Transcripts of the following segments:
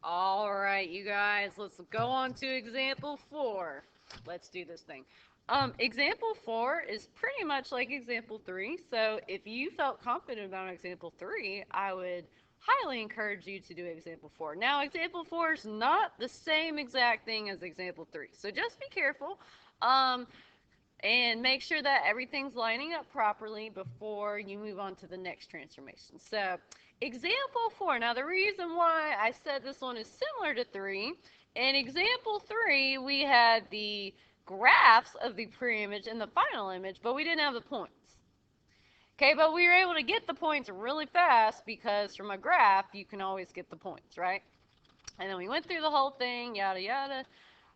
All right, you guys, let's go on to example 4. Let's do this thing. Example 4 is pretty much like example 3. So if you felt confident about example 3, I would highly encourage you to do example 4. Now, example 4 is not the same exact thing as example 3. So just be careful. Um, and make sure that everything's lining up properly before you move on to the next transformation. So, example 4. Now, the reason why I said this one is similar to 3, in example 3, we had the graphs of the pre-image and the final image, but we didn't have the points. Okay, but we were able to get the points really fast because from a graph, you can always get the points, right? And then we went through the whole thing, yada yada.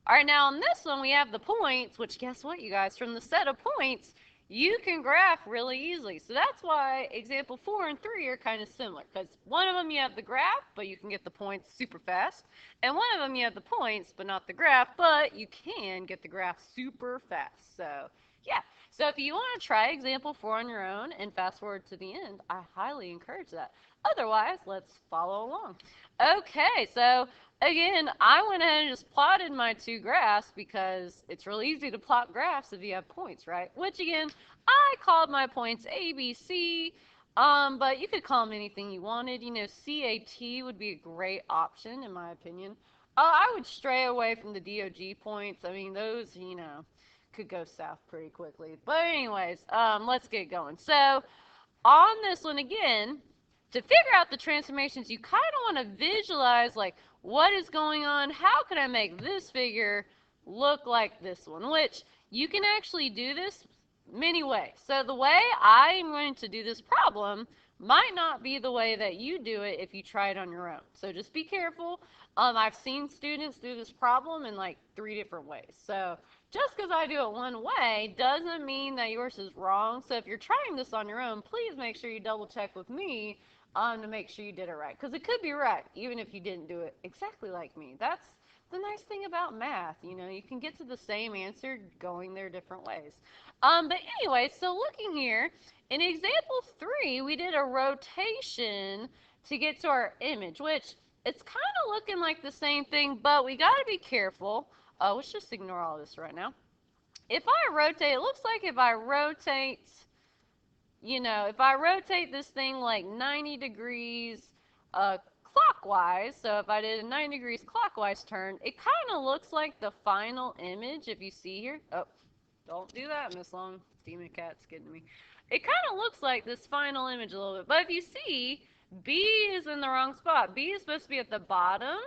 All right, now on this one, we have the points, which guess what, you guys? From the set of points, you can graph really easily. So that's why example 4 and 3 are kind of similar, because one of them you have the graph, but you can get the points super fast. And one of them you have the points, but not the graph, but you can get the graph super fast. So, yeah. So if you want to try example 4 on your own and fast forward to the end, I highly encourage that. Otherwise, let's follow along. Okay, so again, I went ahead and just plotted my two graphs because it's really easy to plot graphs if you have points, right? Which again, I called my points A, B, C, but you could call them anything you wanted. You know, CAT would be a great option in my opinion. I would stray away from the DOG points. I mean, those, could go south pretty quickly. But anyways, let's get going. So on this one again, to figure out the transformations, you kind of want to visualize like what is going on. How can I make this figure look like this one? Which you can actually do this many ways. So the way I'm going to do this problem might not be the way that you do it if you try it on your own. So just be careful. I've seen students do this problem in like 3 different ways. So just because I do it one way doesn't mean that yours is wrong. So if you're trying this on your own, please make sure you double check with me to make sure you did it right. Because it could be right, even if you didn't do it exactly like me. That's the nice thing about math. You can get to the same answer going their different ways. But anyway, so looking here, in example 3, we did a rotation to get to our image, which it's kind of looking like the same thing, but we got to be careful. Let's just ignore all this right now. If I rotate, it looks like if I rotate, if I rotate this thing like 90 degrees clockwise, so if I did a 90 degrees clockwise turn, it kind of looks like the final image, if you see here. Oh, don't do that, Miss Long. Demon Cat's getting me. It kind of looks like this final image a little bit, but if you see, B is in the wrong spot. B is supposed to be at the bottom,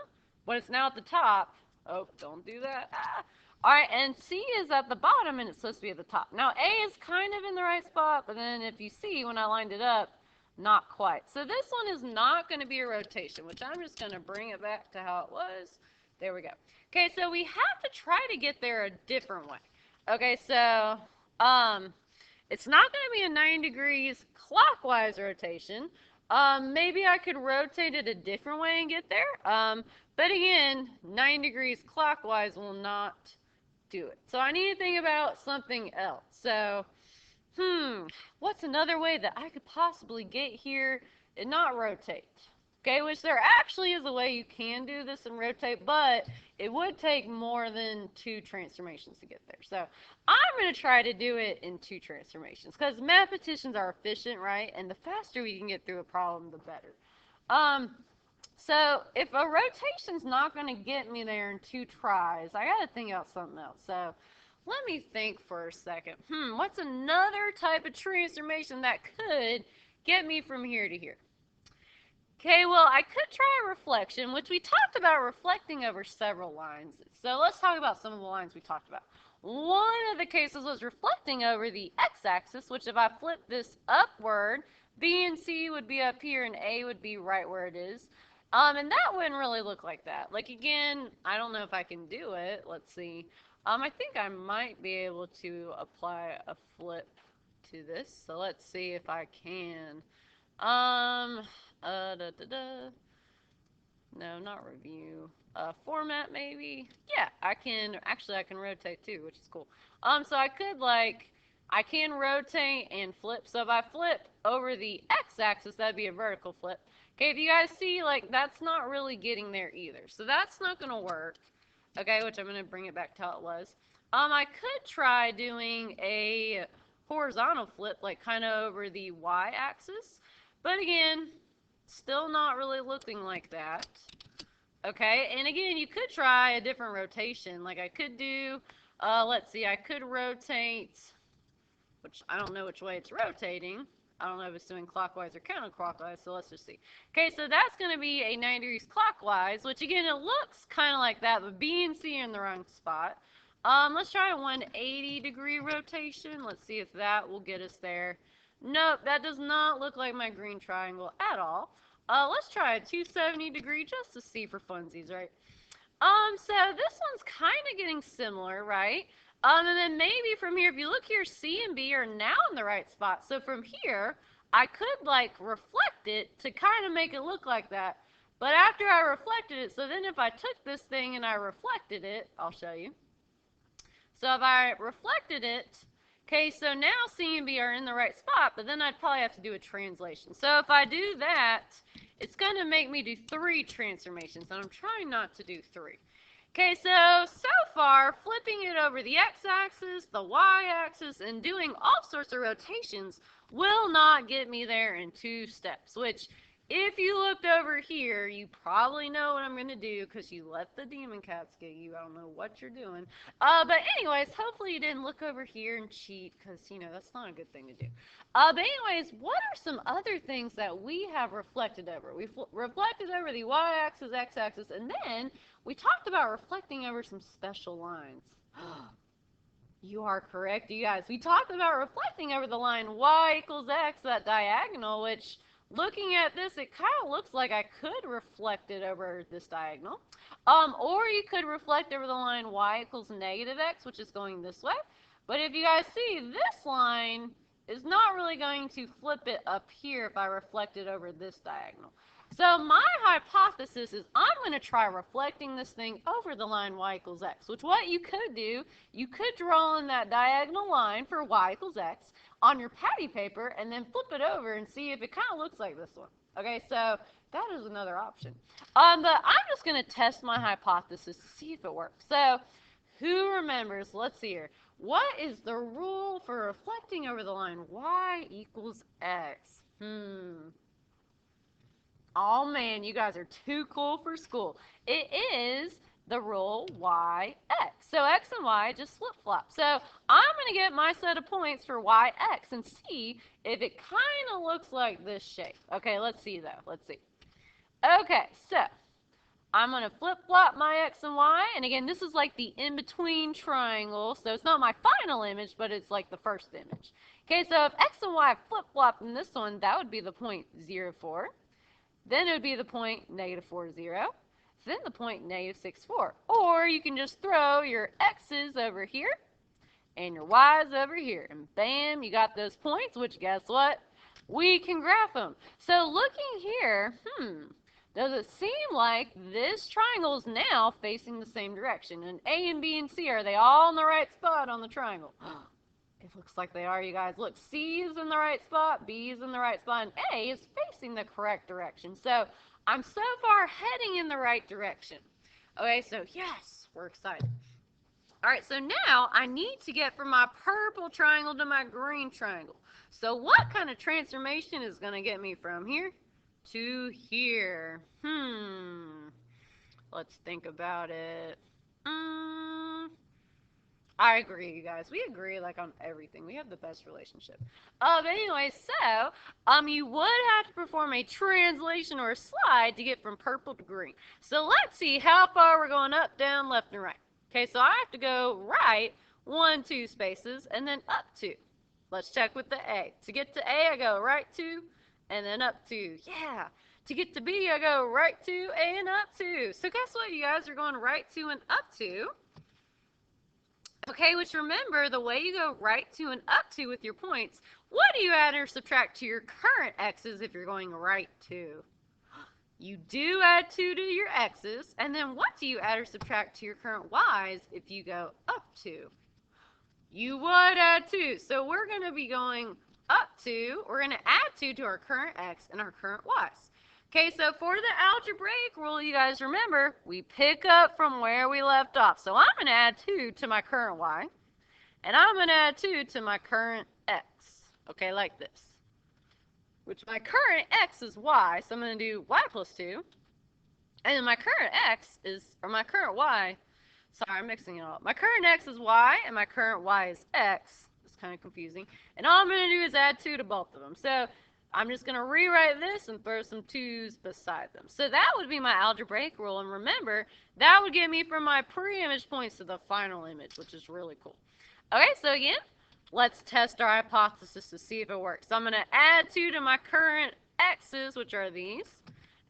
but it's now at the top. Oh, don't do that. Ah. All right, and C is at the bottom, and it's supposed to be at the top. Now, A is kind of in the right spot, but then if you see when I lined it up, not quite. So this one is not going to be a rotation, which I'm just going to bring it back to how it was. There we go. Okay, so we have to try to get there a different way. Okay, so it's not going to be a 90 degrees clockwise rotation. Maybe I could rotate it a different way and get there. But again, 90 degrees clockwise will not do it. So I need to think about something else. So, what's another way that I could possibly get here and not rotate? Okay, which there actually is a way you can do this and rotate, but it would take more than 2 transformations to get there. So I'm going to try to do it in 2 transformations because mathematicians are efficient, right? And the faster we can get through a problem, the better. Um, so if a rotation's not going to get me there in 2 tries, I got to think out something else. So let me think for a second. What's another type of transformation that could get me from here to here? Okay, well, I could try a reflection, which we talked about reflecting over several lines. So let's talk about some of the lines we talked about. One of the cases was reflecting over the x-axis, which if I flip this upward, B and C would be up here and A would be right where it is. And that wouldn't really look like that. Like, again, I don't know if I can do it. Let's see. I think I might be able to apply a flip to this. So let's see if I can. Um, da, da, da. No, not review. Format maybe. Yeah, I can rotate too, which is cool. So I can rotate and flip. So if I flip over the x-axis, that'd be a vertical flip. Okay, if you guys see, like, that's not really getting there either. So that's not going to work. Okay, which I'm going to bring it back to how it was. I could try doing a horizontal flip, like kind of over the y-axis. But again, still not really looking like that. Okay, and again, you could try a different rotation. Like I could do, let's see, I could rotate, which I don't know which way it's rotating. I don't know if it's doing clockwise or counterclockwise, so let's just see. Okay, so that's going to be a 90 degrees clockwise, which again, it looks kind of like that, but B and C are in the wrong spot. Let's try a 180 degree rotation. Let's see if that will get us there. Nope, that does not look like my green triangle at all. Let's try a 270 degree just to see for funsies, right? So this one's kind of getting similar, right? And then maybe from here, if you look here, C and B are now in the right spot. So from here, I could like reflect it to kind of make it look like that. But after I reflected it, so then if I took this thing and I reflected it, I'll show you. So if I reflected it, okay, so now C and B are in the right spot, but then I'd probably have to do a translation. So if I do that, it's going to make me do 3 transformations, and I'm trying not to do 3. Okay, so far, flipping it over the x-axis, the y-axis, and doing all sorts of rotations will not get me there in 2 steps, which if you looked over here, you probably know what I'm going to do because you let the demon cats get you. I don't know what you're doing. But anyways, hopefully you didn't look over here and cheat because, you know, that's not a good thing to do. But anyways, what are some other things that we have reflected over? We've reflected over the y-axis, x-axis, and then we talked about reflecting over some special lines. You are correct, you guys. We talked about reflecting over the line y equals x, that diagonal, which looking at this, it kind of looks like I could reflect it over this diagonal. Or you could reflect over the line y equals negative x, which is going this way. But if you guys see, this line is not really going to flip it up here if I reflect it over this diagonal. So my hypothesis is I'm going to try reflecting this thing over the line y equals x, which what you could do, you could draw in that diagonal line for y equals x on your patty paper and then flip it over and see if it kind of looks like this one. Okay, so that is another option. But I'm just going to test my hypothesis to see if it works. So who remembers, let's see here, what is the rule for reflecting over the line y equals x? Oh man, you guys are too cool for school. It is the rule yx. So x and y just flip-flop. So I'm going to get my set of points for yx and see if it kind of looks like this shape. Okay, let's see though. Let's see. Okay, so I'm going to flip-flop my x and y. And again, this is like the in-between triangle. So it's not my final image, but it's like the first image. Okay, so if x and y flip-flop in this one, that would be the point 0, 4. Then it would be the point negative 4, 0. Then the point negative 6, 4. Or you can just throw your x's over here and your y's over here. And bam, you got those points, which guess what? We can graph them. So looking here, does it seem like this triangle is now facing the same direction? And A and B and C, are they all in the right spot on the triangle? It looks like they are, you guys. Look, C is in the right spot, B is in the right spot, and A is facing the correct direction. So I'm so far heading in the right direction. Okay, so yes, we're excited. All right, so now I need to get from my purple triangle to my green triangle. So what kind of transformation is going to get me from here to here? Let's think about it. I agree, you guys. We agree like on everything. We have the best relationship. But anyway, so you would have to perform a translation or a slide to get from purple to green. So let's see how far we're going up, down, left, and right. Okay, so I have to go right 1, 2 spaces and then up 2. Let's check with the A. To get to A, I go right 2 and then up 2. Yeah. To get to B, I go right 2 and up 2. So guess what, you guys are going right 2 and up 2. Okay, which remember, the way you go right 2 and up 2 with your points, what do you add or subtract to your current x's if you're going right 2? You do add 2 to your x's, and then what do you add or subtract to your current y's if you go up 2? You would add 2. So we're going to be going up 2. We're going to add 2 to our current x and our current y's. Okay, so for the algebraic rule, you guys remember, we pick up from where we left off. So I'm going to add 2 to my current y, and I'm going to add 2 to my current x. Okay, like this. Which my current x is y, so I'm going to do y plus 2. And then my current x is, or my current y, sorry, I'm mixing it all. My current x is y, and my current y is x. It's kind of confusing. And all I'm going to do is add 2 to both of them. So I'm just going to rewrite this and throw some 2's beside them. So that would be my algebraic rule. And remember, that would get me from my pre-image points to the final image, which is really cool. Okay, so again, let's test our hypothesis to see if it works. So I'm going to add 2 to my current x's, which are these.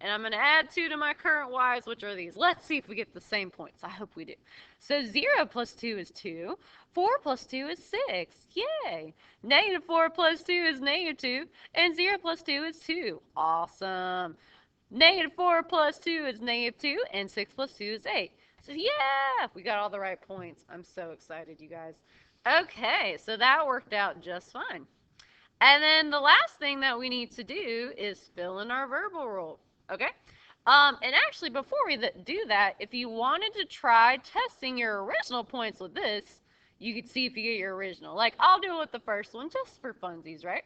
And I'm going to add 2 to my current y's, which are these. Let's see if we get the same points. I hope we do. So 0 plus 2 is 2. 4 plus 2 is 6. Yay! Negative 4 plus 2 is negative 2. And 0 plus 2 is 2. Awesome. Negative 4 plus 2 is negative 2. And 6 plus 2 is 8. So yeah, we got all the right points. I'm so excited, you guys. Okay, so that worked out just fine. And then the last thing that we need to do is fill in our verbal rule. Okay? And actually, before we do that, if you wanted to try testing your original points with this, you could see if you get your original. Like, I'll do it with the first one just for funsies, right?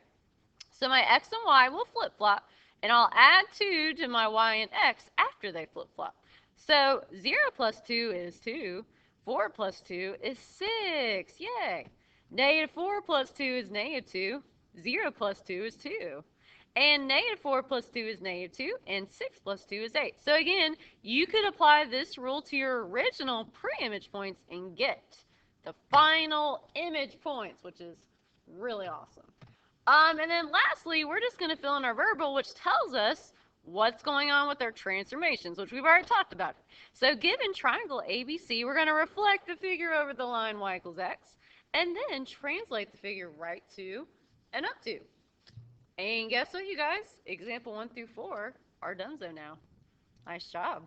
So my x and y will flip-flop, and I'll add 2 to my y and x after they flip-flop. So 0 plus 2 is 2. 4 plus 2 is 6. Yay! Negative 4 plus 2 is negative 2. 0 plus 2 is 2. And negative 4 plus 2 is negative 2, and 6 plus 2 is 8. So again, you could apply this rule to your original pre-image points and get the final image points, which is really awesome. And then lastly, we're just going to fill in our verbal, which tells us what's going on with our transformations, which we've already talked about. So given triangle ABC, we're going to reflect the figure over the line y equals x, and then translate the figure right to and up to. And guess what, you guys? Example 1 through 4 are donezo now. Nice job.